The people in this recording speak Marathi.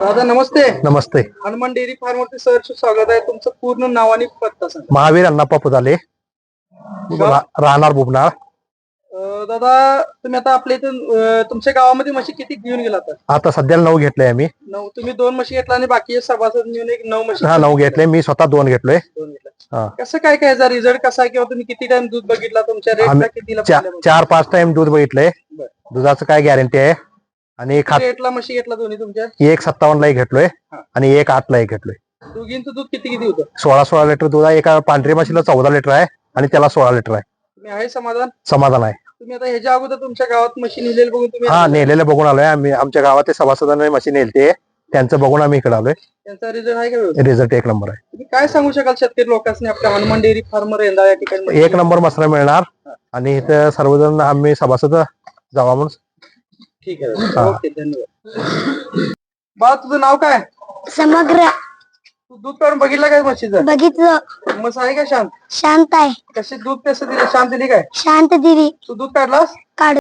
दादा नमस्ते. नमस्ते. हनुमान डेअरी फार्म वरती सहर्ष स्वागत आहे. तुमचं पूर्ण नाव आणि पत्ता सांगा. महावीर अण्णाप्पा पुदाले, राहणार बुबनाळ. दादा तुम्ही आता आपल्या इथून तुमच्या गावामध्ये म्हशी किती घेऊन गेला आता सध्याला 9 घेतलंय आम्ही. 9. तुम्ही 2 म्हशी घेतला आणि बाकी सभासद मिळून एक 9 म्हशी. 9 घेतले, मी स्वतः 2 घेतलोय. कसं काय काय रिझल्ट कसा किंवा तुम्ही किती टाइम दूध बघितला, तुमच्या रेटला कितीला 4-5 टाइम दूध बघितलंय. दुधाचं काय गॅरंटी आहे. आणि रेटला म्हशी घेतला दोन्ही तुमच्या? एक 57 ला एक घेतलोय आणि एक 8 ला एक घेतलोय. दोघींचं दूध किती किती होतं? 16 लिटर दूध आहे. एका पांढरी म्हशीला 14 लिटर आहे आणि त्याला 16 लिटर आहे. तुम्ही आहे समाधान आहे. तुम्ही आता ह्याच्या अगोदर तुमच्या गावात म्हशी नेलेले बघून तुम्ही? नेलेलं बघून आलोय आम्ही. आमच्या गावात सभासदांनी म्हशी नेलते, त्यांचं बघून आम्ही इकडे आलोय. त्यांचा रिझल्ट आहे का? रिझल्ट 1 नंबर आहे. तुम्ही काय सांगू शकाल शेतकरी लोकांनी आपल्या हनुमान डेअरी फार्म रेंदाळ या ठिकाणी? 1 नंबर मसरा मिळणार आणि इथं सर्वजण आम्ही सभासद जावा म्हणून. ठीक आहे, ओके, धन्यवाद. बा तुझं नाव काय? समग्र. तू दूध काढून बघितलं काय म्हशीचं? बघितलं. मस आहे का शांत? शांत आहे. कशी दूध कसं दिलं? शांत दिली काय? शांत दिली. तू दूध काढलास? काढ